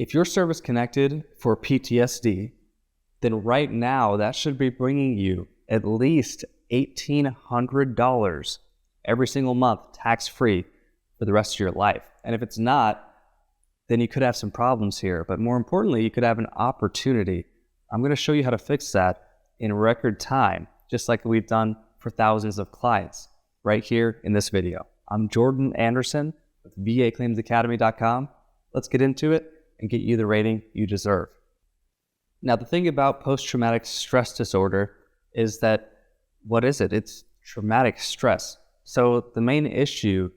If you're service connected for PTSD, then right now that should be bringing you at least $1,800 every single month, tax-free, for the rest of your life. And if it's not, then you could have some problems here. But more importantly, you could have an opportunity. I'm going to show you how to fix that in record time, just like we've done for thousands of clients right here in this video. I'm Jordan Anderson with VAClaimsAcademy.com. Let's get into it and get you the rating you deserve. Now, the thing about post-traumatic stress disorder is that, what is it? It's traumatic stress. So the main issue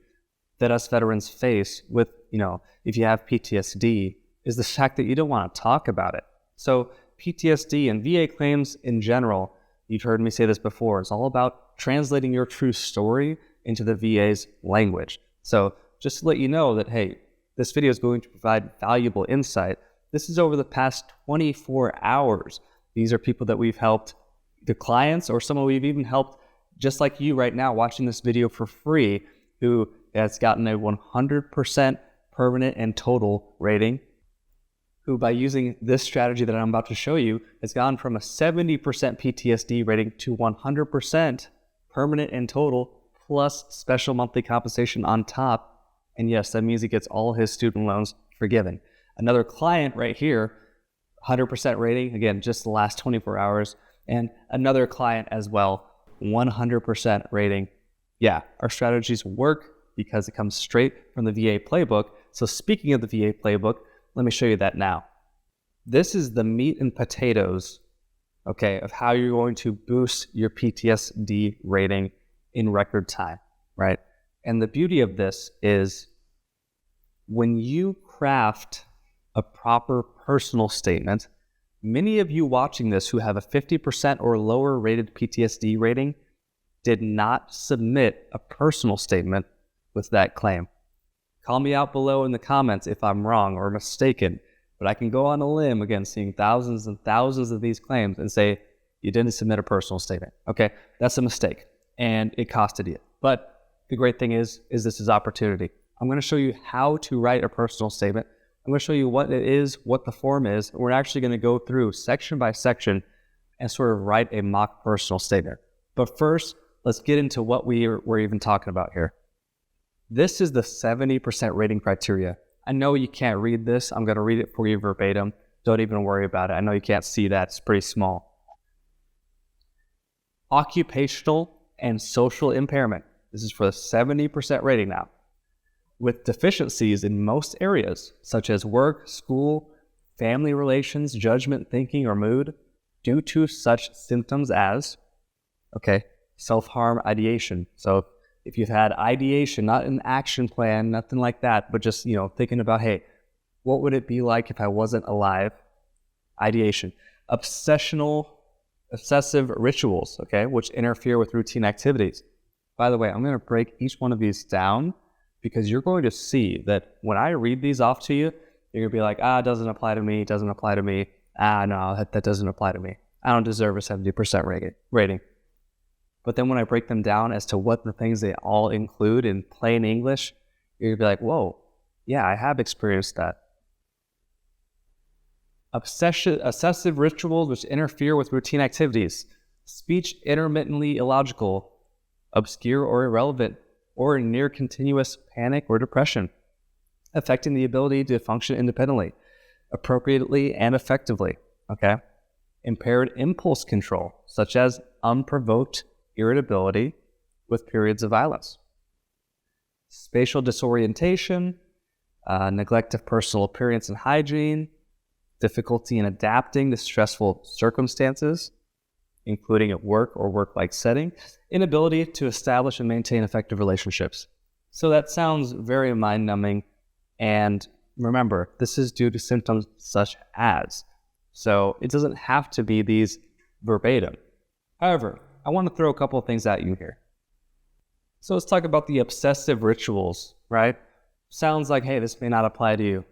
that us veterans face with, if you have PTSD is the fact that you don't want to talk about it. So PTSD and VA claims in general, you've heard me say this before, it's all about translating your true story into the VA's language. So just to let you know that, hey, this video is going to provide valuable insight. This is over the past 24 hours. These are people that we've helped, the clients, or someone we've even helped just like you right now watching this video for free, who has gotten a 100% permanent and total rating, who by using this strategy that I'm about to show you has gone from a 70% PTSD rating to 100% permanent and total plus special monthly compensation on top. And yes, that means he gets all his student loans forgiven. Another client right here, 100% rating, again, just the last 24 hours. And another client as well, 100% rating. Yeah, our strategies work because it comes straight from the VA playbook. So speaking of the VA playbook, let me show you that now. This is the meat and potatoes, okay, of how you're going to boost your PTSD rating in record time, right? And the beauty of this is when you craft a proper personal statement, many of you watching this who have a 50% or lower rated PTSD rating did not submit a personal statement with that claim. Call me out below in the comments if I'm wrong or mistaken, but I can go on a limb, again, seeing thousands and thousands of these claims and say, you didn't submit a personal statement. Okay, that's a mistake, and it costed you. But the great thing is this is opportunity. I'm going to show you how to write a personal statement. I'm going to show you what it is, what the form is. We're actually going to go through section by section and sort of write a mock personal statement. But first, let's get into what we're even talking about here. This is the 70% rating criteria. I know you can't read this. I'm going to read it for you verbatim. Don't even worry about it. I know you can't see that. It's pretty small. Occupational and social impairment. This is for the 70% rating now. With deficiencies in most areas, such as work, school, family relations, judgment, thinking, or mood, due to such symptoms as, self-harm ideation. So if you've had ideation, not an action plan, nothing like that, but just, thinking about, hey, what would it be like if I wasn't alive? Ideation. Obsessive rituals, which interfere with routine activities. By the way, I'm going to break each one of these down because you're going to see that when I read these off to you, you're going to be like, it doesn't apply to me, doesn't apply to me. No, that doesn't apply to me. I don't deserve a 70% rating. But then when I break them down as to what the things they all include in plain English, you're going to be like, whoa, yeah, I have experienced that. Obsessive rituals which interfere with routine activities. Speech intermittently illogical, obscure or irrelevant, or near continuous panic or depression, affecting the ability to function independently, appropriately and effectively, Impaired impulse control, such as unprovoked irritability with periods of violence. Spatial disorientation, neglect of personal appearance and hygiene, difficulty in adapting to stressful circumstances, including at work or work-like setting, inability to establish and maintain effective relationships. So that sounds very mind-numbing, and remember, this is due to symptoms such as. So it doesn't have to be these verbatim. However, I want to throw a couple of things at you here. So let's talk about the obsessive rituals, right? Sounds like, hey, this may not apply to you.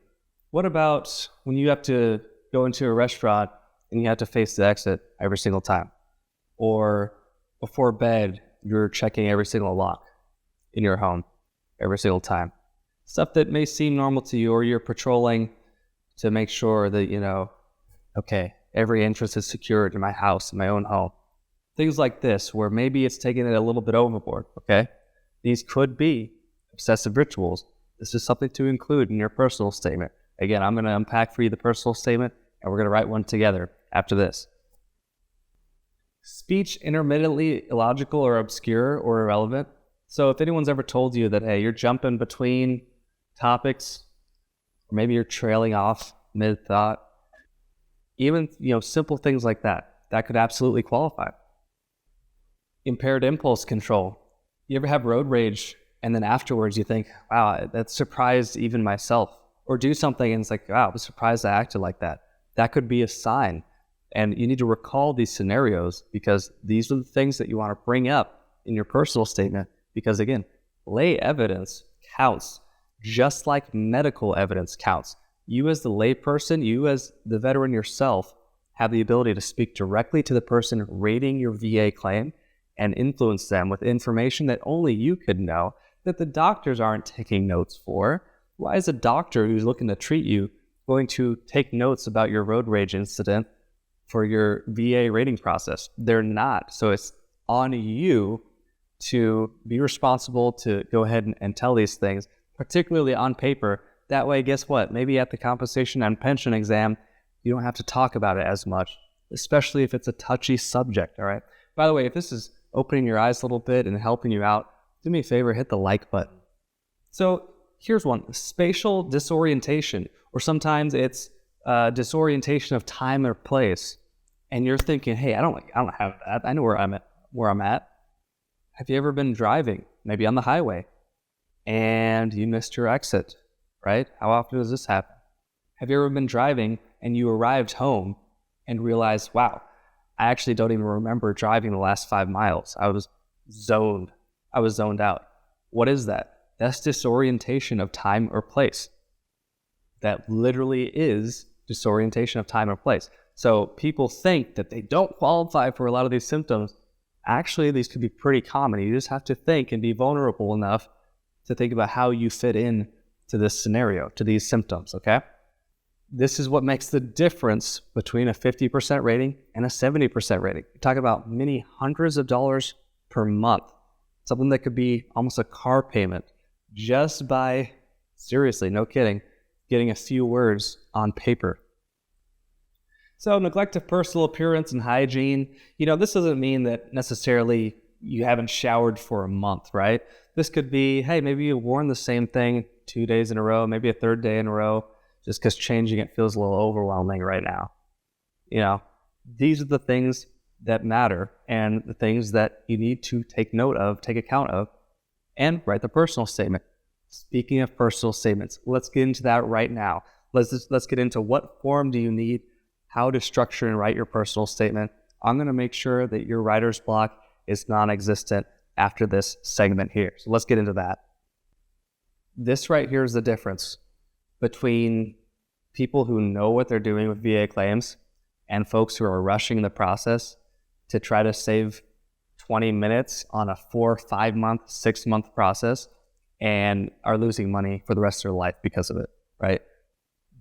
What about when you have to go into a restaurant and you have to face the exit every single time? Or before bed, you're checking every single lock in your home every single time. Stuff that may seem normal to you, or you're patrolling to make sure that, okay, every interest is secured in my house, in my own home. Things like this, where maybe it's taking it a little bit overboard, okay? These could be obsessive rituals. This is something to include in your personal statement. Again, I'm going to unpack for you the personal statement, and we're going to write one together after this. Speech intermittently illogical or obscure or irrelevant. So if anyone's ever told you that, hey, you're jumping between topics, or maybe you're trailing off mid-thought, even simple things like that could absolutely qualify. Impaired impulse control. You ever have road rage and then afterwards you think, wow, that surprised even myself? Or do something and it's like, wow, I was surprised I acted like that. That could be a sign. And you need to recall these scenarios because these are the things that you want to bring up in your personal statement. Because again, lay evidence counts just like medical evidence counts. You as the layperson, you as the veteran yourself, have the ability to speak directly to the person rating your VA claim and influence them with information that only you could know, that the doctors aren't taking notes for. Why is a doctor who's looking to treat you going to take notes about your road rage incident for your VA rating process? They're not. So it's on you to be responsible to go ahead and tell these things, particularly on paper. That way, guess what? Maybe at the compensation and pension exam, you don't have to talk about it as much, especially if it's a touchy subject, all right? By the way, if this is opening your eyes a little bit and helping you out, do me a favor, hit the like button. So here's one, spatial disorientation, or sometimes it's disorientation of time or place. And you're thinking, hey, I don't have that. I know where I'm at. Have you ever been driving, maybe on the highway, and you missed your exit, right? How often does this happen? Have you ever been driving and you arrived home and realized, wow, I actually don't even remember driving the last 5 miles. I was zoned out. What is that? That's disorientation of time or place. That literally is disorientation of time or place. So people think that they don't qualify for a lot of these symptoms. Actually, these could be pretty common. You just have to think and be vulnerable enough to think about how you fit in to this scenario, to these symptoms, okay? This is what makes the difference between a 50% rating and a 70% rating. You're talking about many hundreds of dollars per month, something that could be almost a car payment just by, seriously, no kidding, getting a few words on paper. So neglect of personal appearance and hygiene, this doesn't mean that necessarily you haven't showered for a month, right? This could be, hey, maybe you've worn the same thing 2 days in a row, maybe a third day in a row, just because changing it feels a little overwhelming right now. These are the things that matter and the things that you need to take note of, take account of, and write the personal statement. Speaking of personal statements, let's get into that right now. Let's get into what form do you need, how to structure and write your personal statement. I'm going to make sure that your writer's block is non-existent after this segment here. So let's get into that. This right here is the difference between people who know what they're doing with VA claims and folks who are rushing the process to try to save 20 minutes on a 4, 5 month, 6 month process and are losing money for the rest of their life because of it, right?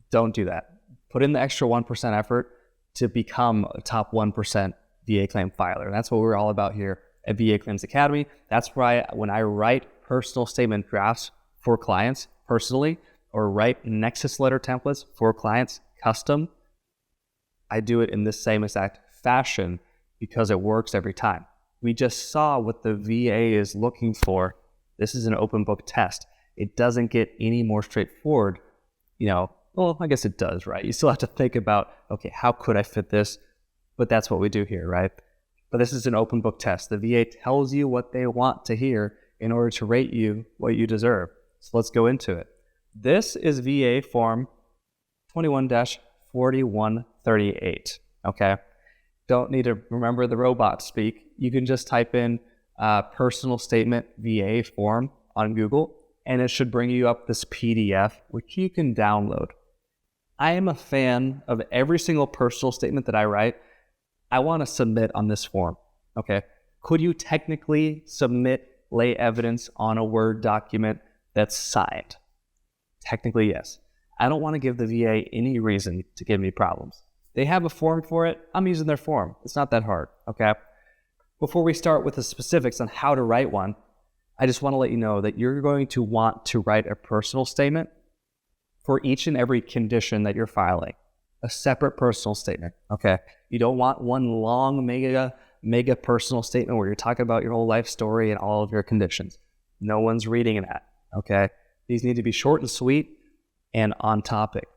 Don't do that. Put in the extra 1% effort to become a top 1% VA claim filer. And that's what we're all about here at VA Claims Academy. That's why when I write personal statement drafts for clients personally, or write Nexus letter templates for clients custom, I do it in this same exact fashion because it works every time. We just saw what the VA is looking for. This is an open book test. It doesn't get any more straightforward. Well, I guess it does, right? You still have to think about, okay, how could I fit this? But that's what we do here, right? But this is an open book test. The VA tells you what they want to hear in order to rate you what you deserve. So let's go into it. This is VA Form 21-4138, okay? Don't need to remember the robot speak. You can just type in personal statement VA form on Google, and it should bring you up this PDF, which you can download. I am a fan of every single personal statement that I write. I want to submit on this form, okay? Could you technically submit lay evidence on a Word document that's signed? Technically, yes. I don't want to give the VA any reason to give me problems. They have a form for it. I'm using their form. It's not that hard, okay? Before we start with the specifics on how to write one, I just want to let you know that you're going to want to write a personal statement for each and every condition that you're filing. A separate personal statement, okay? You don't want one long mega personal statement where you're talking about your whole life story and all of your conditions. No one's reading that, okay? These need to be short and sweet and on topic.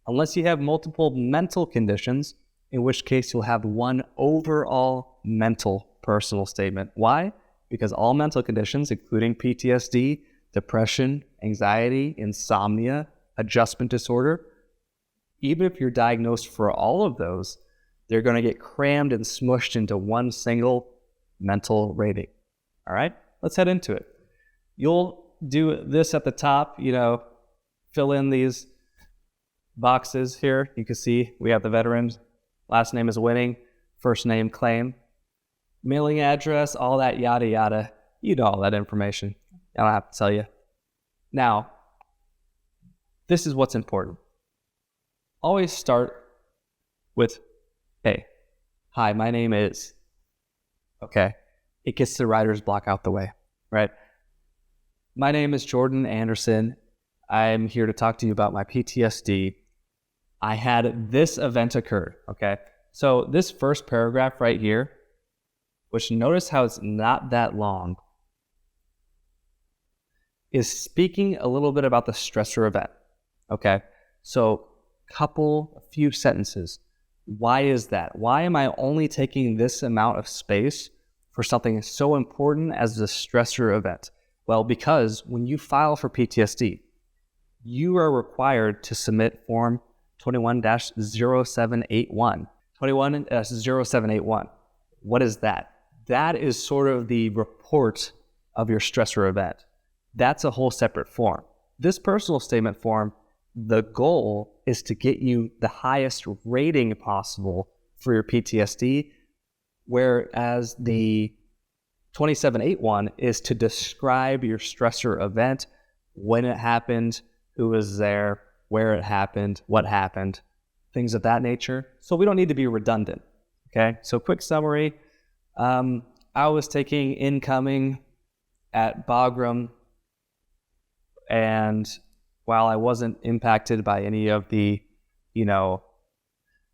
Unless you have multiple mental conditions, in which case you'll have one overall mental personal statement. Why? Because all mental conditions, including PTSD, depression, anxiety, insomnia, adjustment disorder, even if you're diagnosed for all of those, they're going to get crammed and smushed into one single mental rating. All right, let's head into it. You'll do this at the top, fill in these boxes here. You can see we have the veterans. Last name is Winning, first name claim, mailing address, all that yada yada. You know all that information. I don't have to tell you. Now, this is what's important. Always start with, hey, hi, my name is, okay? It gets the writer's block out the way, right? My name is Jordan Anderson. I'm here to talk to you about my PTSD. I had this event occur, okay? So this first paragraph right here, which notice how it's not that long, is speaking a little bit about the stressor event, okay? So a few sentences. Why is that? Why am I only taking this amount of space for something so important as the stressor event? Well, because when you file for PTSD, you are required to submit Form 21-0781. 21-0781. What is that? That is sort of the report of your stressor event. That's a whole separate form. This personal statement form, the goal is to get you the highest rating possible for your PTSD, whereas the 2781 is to describe your stressor event, when it happened, who was there, where it happened, what happened, things of that nature. So we don't need to be redundant, okay? So quick summary, I was taking incoming at Bagram, and while I wasn't impacted by any of the,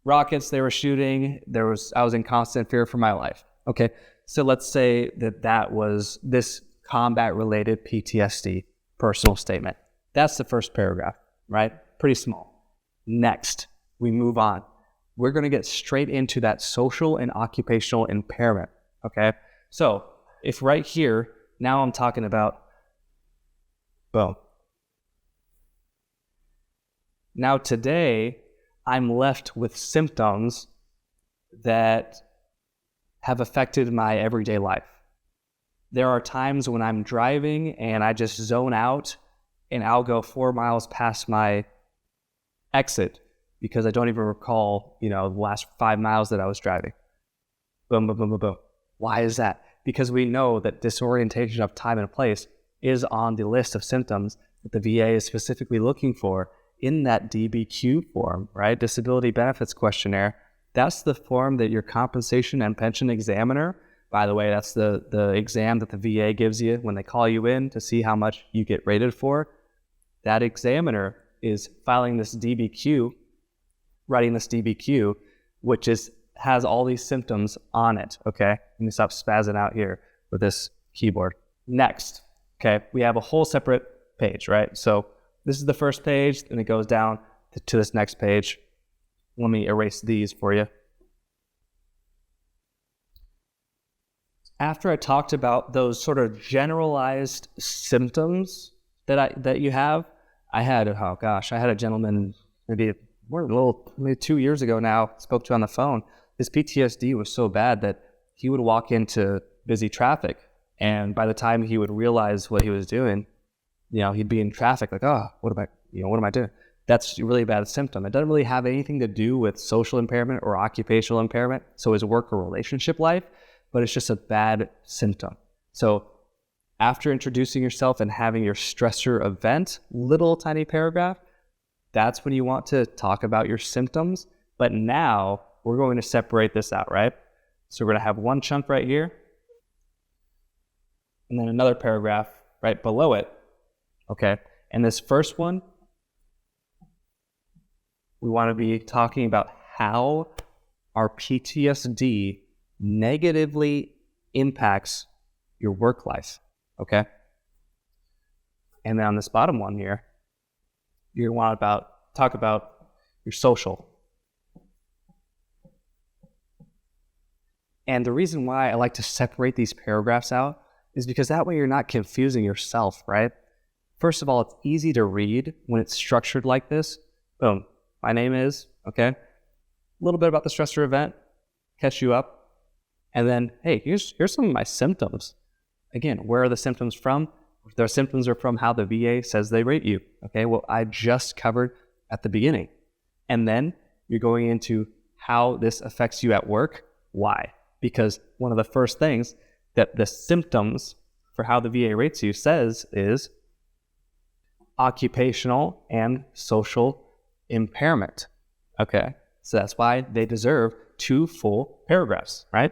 rockets they were shooting, I was in constant fear for my life. Okay, so let's say that was this combat-related PTSD personal statement. That's the first paragraph, right? Pretty small. Next, we move on. We're going to get straight into that social and occupational impairment, okay? So if right here, now I'm talking about, boom. Now today, I'm left with symptoms that have affected my everyday life. There are times when I'm driving and I just zone out and I'll go 4 miles past my exit because I don't even recall, the last 5 miles that I was driving. Boom, boom, boom, boom, boom. Why is that? Because we know that disorientation of time and place is on the list of symptoms that the VA is specifically looking for in that DBQ form, right? Disability Benefits Questionnaire. That's the form that your compensation and pension examiner, by the way, that's the exam that the VA gives you when they call you in to see how much you get rated for. That examiner is filing this DBQ, writing this DBQ, which has all these symptoms on it, okay? Let me stop spazzing out here with this keyboard. Next, okay, we have a whole separate page, right? So this is the first page, and it goes down to this next page. Let me erase these for you. After I talked about those sort of generalized symptoms that you have, I had a gentleman maybe 2 years ago now, spoke to on the phone. His PTSD was so bad that he would walk into busy traffic, and by the time he would realize what he was doing, he'd be in traffic like, oh, what am I doing? That's a really bad symptom. It doesn't really have anything to do with social impairment or occupational impairment, so his work or relationship life, but it's just a bad symptom. So after introducing yourself and having your stressor event, little tiny paragraph, That's when you want to talk about your symptoms. But now we're going to separate this out, right? So we're going to have one chunk right here, and then another paragraph right below it, okay? And this first one, we want to be talking about how our PTSD negatively impacts your work life, okay? And then on this bottom one here, you want to talk about your social. And the reason why I like to separate these paragraphs out is because that way you're not confusing yourself, right? First of all, it's easy to read when it's structured like this. Boom, my name is, okay? A little bit about the stressor event, catch you up. And then, hey, here's some of my symptoms. Again, where are the symptoms from? The symptoms are from how the VA says they rate you. Okay, well, I just covered at the beginning. And then you're going into how this affects you at work. Why? Because one of the first things that the symptoms for how the VA rates you says is occupational and social impairment. Okay, so that's why they deserve 2 full paragraphs, right?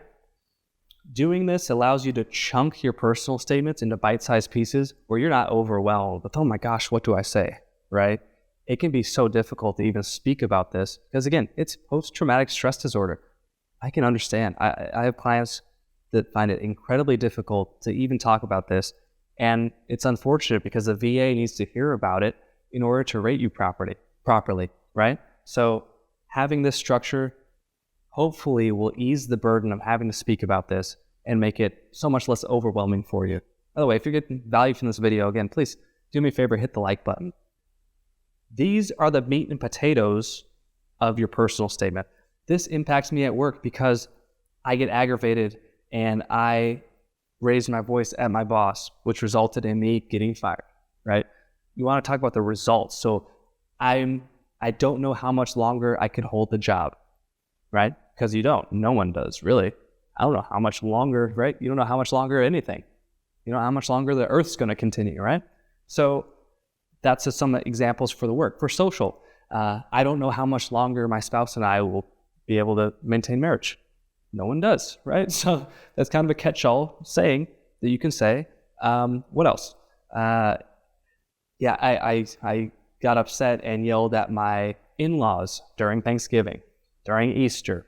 Doing this allows you to chunk your personal statements into bite-sized pieces where you're not overwhelmed with, oh my gosh, what do I say, right? It can be so difficult to even speak about this because, again, it's post-traumatic stress disorder. I can understand. I have clients that find it incredibly difficult to even talk about this, and it's unfortunate because the VA needs to hear about it in order to rate you properly, right? So having this structure hopefully will ease the burden of having to speak about this and make it so much less overwhelming for you. By the way, if you're getting value from this video, again, please do me a favor, hit the like button. These are the meat and potatoes of your personal statement. This impacts me at work because I get aggravated and I raised my voice at my boss, which resulted in me getting fired, right? You want to talk about the results. So I don't know how much longer I could hold the job, right? Because you don't. No one does, really. I don't know how much longer, right? You don't know how much longer anything. You know how much longer the Earth's going to continue, right? So that's just some examples for the work. For social, I don't know how much longer my spouse and I will be able to maintain marriage. No one does, right? So that's kind of a catch-all saying that you can say. What else? I got upset and yelled at my in-laws during Thanksgiving, during Easter.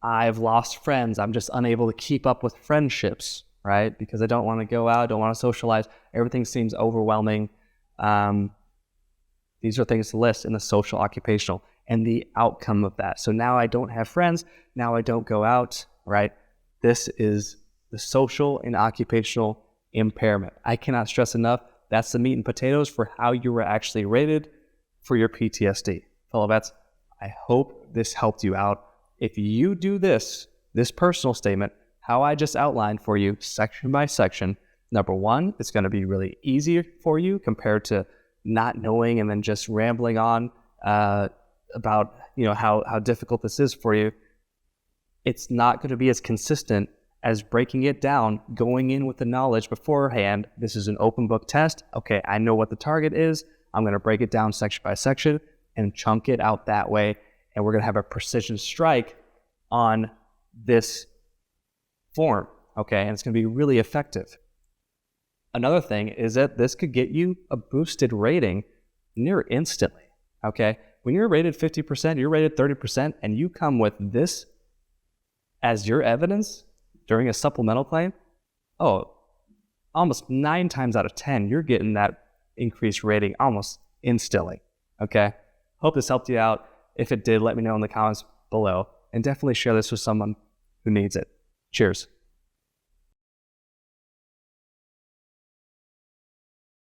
I've lost friends. I'm just unable to keep up with friendships, right? Because I don't want to go out, don't want to socialize. Everything seems overwhelming. These are things to list in the social occupational and the outcome of that. So now I don't have friends. Now I don't go out, right? This is the social and occupational impairment. I cannot stress enough. That's the meat and potatoes for how you were actually rated for your PTSD. Fellow vets, I hope this helped you out. If you do this personal statement, how I just outlined for you, section by section, number one, it's going to be really easy for you compared to not knowing and then just rambling on about how difficult this is for you. It's not going to be as consistent as breaking it down, going in with the knowledge beforehand. This is an open book test. Okay, I know what the target is. I'm going to break it down section by section and chunk it out that way. And we're going to have a precision strike on this form, okay? And it's going to be really effective. Another thing is that this could get you a boosted rating near instantly, okay? When you're rated 50%, you're rated 30%, and you come with this as your evidence during a supplemental claim, almost 9 times out of 10, you're getting that increased rating almost instantly, okay? Hope this helped you out. If it did, let me know in the comments below, and definitely share this with someone who needs it. Cheers.